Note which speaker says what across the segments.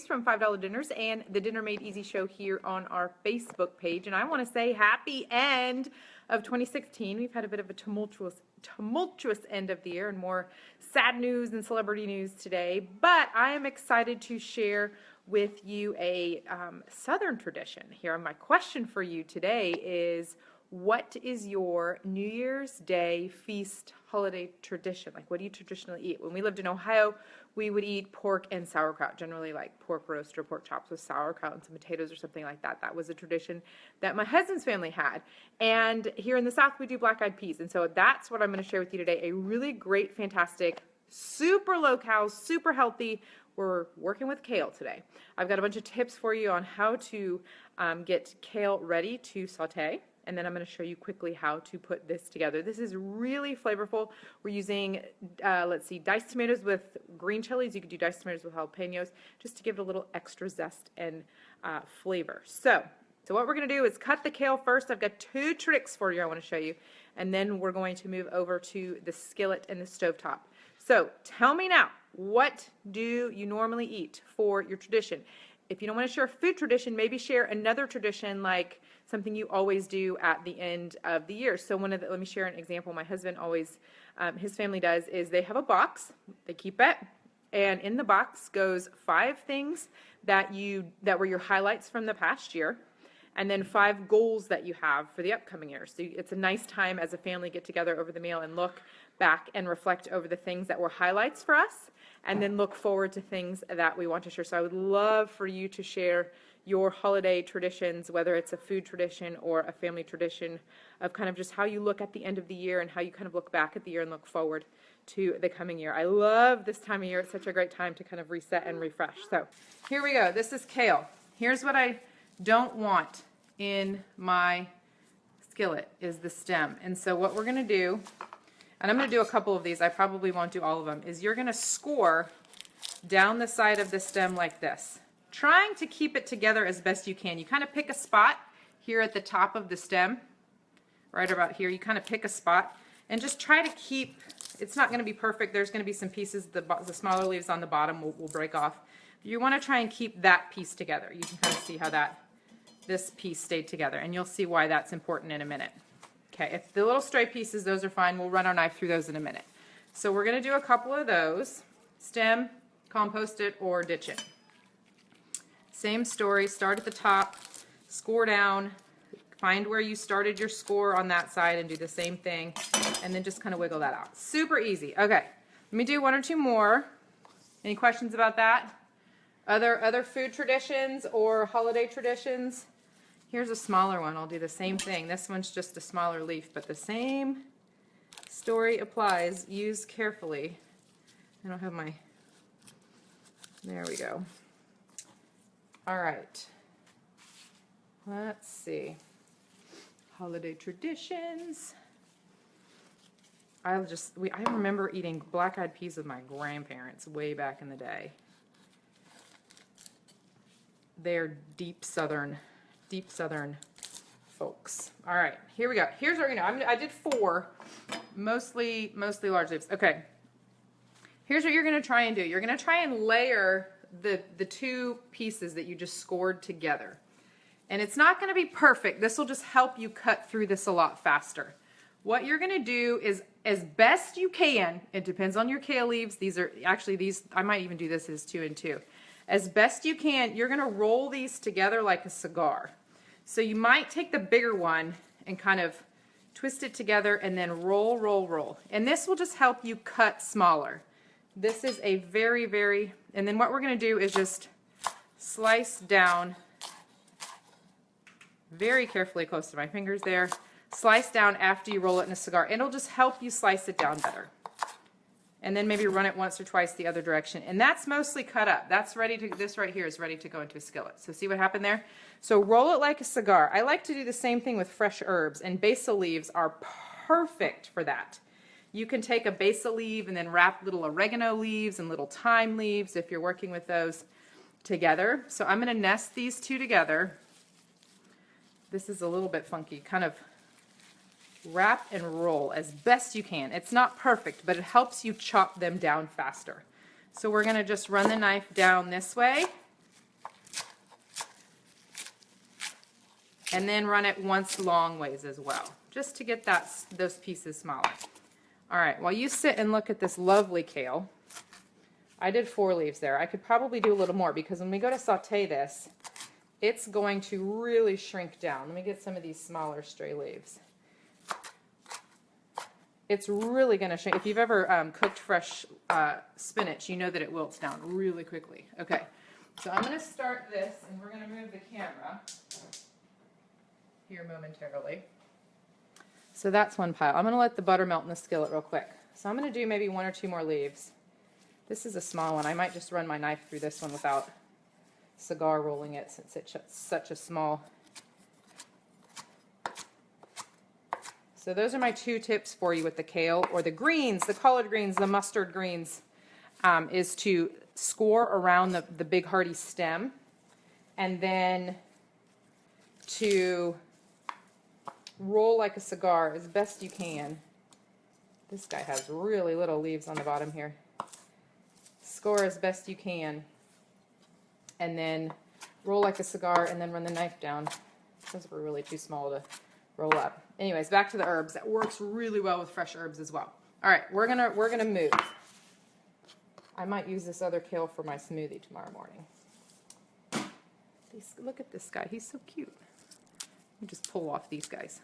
Speaker 1: Grace from $5 Dinners and the Dinner Made Easy show here on our Facebook page. And I want to say happy end of 2016. We've had a bit of a tumultuous end of the year and more sad news and celebrity news today. But I am excited to share with you a Southern tradition here. And my question for you today is, what is your New Year's Day feast holiday tradition? Like, what do you traditionally eat? When we lived in Ohio, we would eat pork and sauerkraut, generally like pork roast or pork chops with sauerkraut and some potatoes or something like that. That was a tradition that my husband's family had. And here in the South, we do black-eyed peas. And so that's what I'm going to share with you today. A really great, fantastic, super low-cal, super healthy. We're working with kale today. I've got a bunch of tips for you on how to get kale ready to saute. And then I'm going to show you quickly how to put this together. This is really flavorful. We're using, diced tomatoes with green chilies. You could do diced tomatoes with jalapenos just to give it a little extra zest and flavor. So what we're going to do is cut the kale first. I've got 2 tricks for you I want to show you. And then we're going to move over to the skillet and the stovetop. So tell me now, what do you normally eat for your tradition? If you don't want to share a food tradition, maybe share another tradition like something you always do at the end of the year. So let me share an example my husband always, his family does, is they have a box, they keep it, and in the box goes 5 things that were your highlights from the past year, and then 5 goals that you have for the upcoming year. So it's a nice time as a family get together over the meal and look back and reflect over the things that were highlights for us, and then look forward to things that we want to share. So I would love for you to share your holiday traditions, whether it's a food tradition or a family tradition, of kind of just how you look at the end of the year and how you kind of look back at the year and look forward to the coming year. I love this time of year. It's such a great time to kind of reset and refresh. So here we go. This is kale. Here's what I don't want in my skillet is the stem. And so what we're going to do, and I'm going to do a couple of these, I probably won't do all of them, is you're going to score down the side of the stem like this, trying to keep it together as best you can. You kind of pick a spot here at the top of the stem, right about here. You kind of pick a spot and just try to keep, it's not going to be perfect. There's going to be some pieces, the smaller leaves on the bottom will break off. You want to try and keep that piece together. You can kind of see how this piece stayed together, and you'll see why that's important in a minute. Okay, if the little stray pieces, those are fine. We'll run our knife through those in a minute. So we're going to do a couple of those. Stem, compost it, or ditch it. Same story, start at the top, score down, find where you started your score on that side and do the same thing, and then just kind of wiggle that out. Super easy. Okay, let me do 1 or 2 more. Any questions about that? Other food traditions or holiday traditions? Here's a smaller one. I'll do the same thing. This one's just a smaller leaf, but the same story applies. Use carefully. I don't have my, there we go. All right, let's see. Holiday traditions. I remember eating black-eyed peas with my grandparents way back in the day. They're deep southern folks. All right, here we go. Here's what we're gonna do. I did 4, mostly large leaves. Okay, here's what you're gonna try and do. You're gonna try and layer the 2 pieces that you just scored together. And it's not going to be perfect. This will just help you cut through this a lot faster. What you're going to do is, as best you can, it depends on your kale leaves. These, I might even do this as 2 and 2. As best you can, you're going to roll these together like a cigar. So you might take the bigger one and kind of twist it together and then roll, roll, roll. And this will just help you cut smaller. This is a very, and then what we're going to do is just slice down very carefully, close to my fingers there. Slice down after you roll it in a cigar. It'll just help you slice it down better. And then maybe run it once or twice the other direction. And that's mostly cut up. That's ready to, this right here is ready to go into a skillet. So see what happened there? So roll it like a cigar. I like to do the same thing with fresh herbs, and basil leaves are perfect for that. You can take a basil leaf and then wrap little oregano leaves and little thyme leaves if you're working with those together. So I'm going to nest these 2 together. This is a little bit funky. Kind of wrap and roll as best you can. It's not perfect, but it helps you chop them down faster. So we're going to just run the knife down this way And then run it once long ways as well, just to get those pieces smaller. All right, while you sit and look at this lovely kale, I did 4 leaves there. I could probably do a little more because when we go to saute this, it's going to really shrink down. Let me get some of these smaller stray leaves. It's really going to shrink. If you've ever cooked fresh spinach, you know that it wilts down really quickly. Okay, so I'm going to start this, and we're going to move the camera here momentarily. So that's one pile. I'm going to let the butter melt in the skillet real quick. So I'm going to do maybe 1 or 2 more leaves. This is a small one. I might just run my knife through this one without cigar rolling it since it's such a small. So those are my 2 tips for you with the kale, or the greens, the collard greens, the mustard greens, is to score around the big hearty stem, and then to roll like a cigar as best you can. This guy has really little leaves on the bottom here. Score as best you can, and then roll like a cigar, and then run the knife down. Those were really too small to roll up. Anyways, back to the herbs. That works really well with fresh herbs as well. All right, we're gonna move. I might use this other kale for my smoothie tomorrow morning. Look at this guy. He's so cute. Let me just pull off these guys.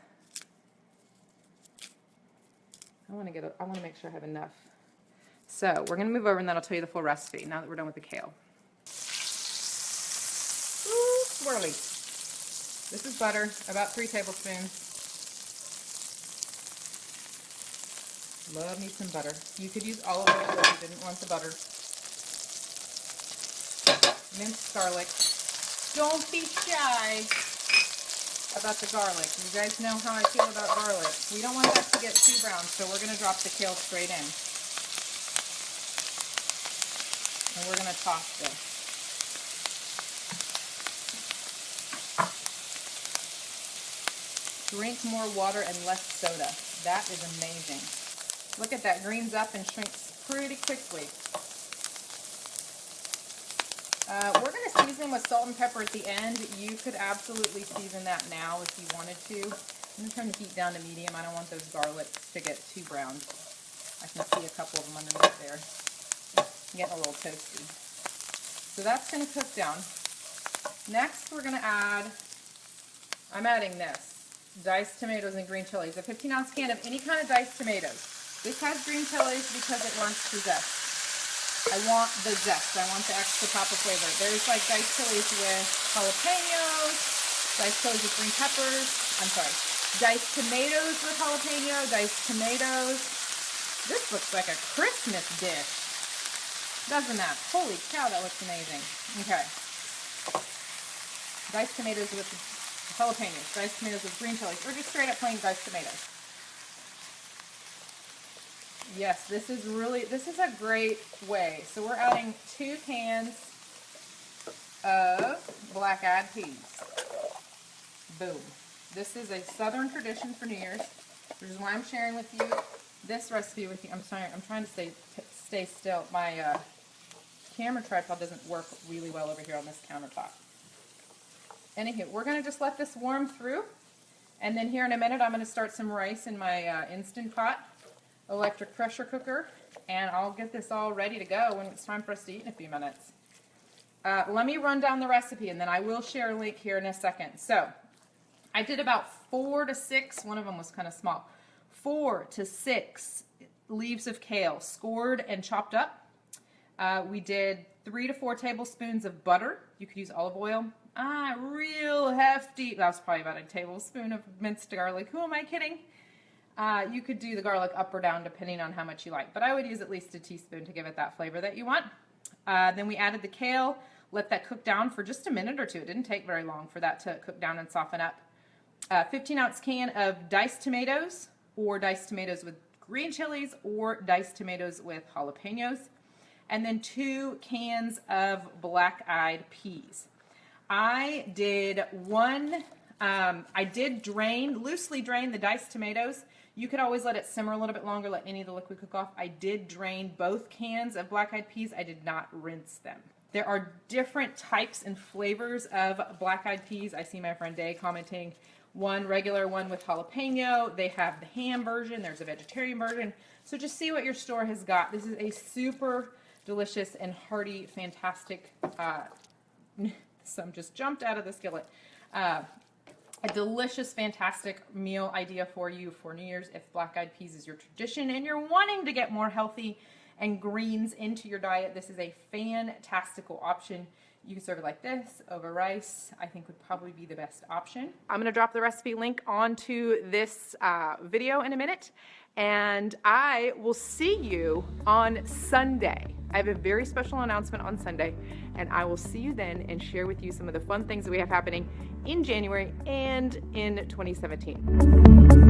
Speaker 1: I want to make sure I have enough. So we're going to move over, and then I'll tell you the full recipe now that we're done with the kale. Ooh, swirly. This is butter, about 3 tablespoons. Love me some butter. You could use olive oil if you didn't want the butter. Minced garlic. Don't be shy about the garlic. You guys know how I feel about garlic. We don't want that to get too brown, so we're going to drop the kale straight in. And we're going to toss this. Drink more water and less soda. That is amazing. Look at that, greens up and shrinks pretty quickly. We're going to season with salt and pepper at the end. You could absolutely season that now if you wanted to. I'm going to turn the heat down to medium. I don't want those garlics to get too brown. I can see a couple of them underneath there. Getting a little toasty. So that's going to cook down. Next, we're going to add, I'm adding this, diced tomatoes and green chilies. A 15-ounce can of any kind of diced tomatoes. This has green chilies because it wants the zest. I want the zest. I want the extra pop of flavor. There's like diced chilies with jalapenos, diced chilies with green peppers. I'm sorry, diced tomatoes with jalapeno, diced tomatoes. This looks like a Christmas dish, doesn't that? Holy cow, that looks amazing. Okay. Diced tomatoes with jalapenos, diced tomatoes with green chilies, or just straight up plain diced tomatoes. Yes, this is a great way. So we're adding 2 cans of black-eyed peas. Boom. This is a Southern tradition for New Year's, which is why I'm sharing with you this recipe with you. I'm sorry, I'm trying to stay still. My camera tripod doesn't work really well over here on this countertop. Anywho, we're going to just let this warm through, and then here in a minute I'm going to start some rice in my Instant Pot electric pressure cooker, and I'll get this all ready to go when it's time for us to eat in a few minutes. Let me run down the recipe, and then I will share a link here in a second. So I did about 4 to 6, one of them was kind of small, 4 to 6 leaves of kale, scored and chopped up. We did 3 to 4 tablespoons of butter. You could use olive oil. Real hefty. That was probably about a tablespoon of minced garlic. Who am I kidding? You could do the garlic up or down depending on how much you like, but I would use at least a teaspoon to give it that flavor that you want. Then we added the kale, let that cook down for just a minute or 2. It didn't take very long for that to cook down and soften up. 15-ounce can of diced tomatoes, or diced tomatoes with green chilies, or diced tomatoes with jalapenos. And then 2 cans of black-eyed peas. I did loosely drain the diced tomatoes. You could always let it simmer a little bit longer, let any of the liquid cook off. I did drain both cans of black-eyed peas. I did not rinse them. There are different types and flavors of black-eyed peas. I see my friend Day commenting one regular one with jalapeno. They have the ham version. There's a vegetarian version. So just see what your store has got. This is a super delicious and hearty, fantastic, some just jumped out of the skillet. A delicious, fantastic meal idea for you for New Year's if black-eyed peas is your tradition and you're wanting to get more healthy and greens into your diet. This is a fantastical option. You can serve it like this over rice. I think would probably be the best option. I'm gonna drop the recipe link onto this video in a minute, and I will see you on Sunday. I have a very special announcement on Sunday, and I will see you then and share with you some of the fun things that we have happening in January and in 2017.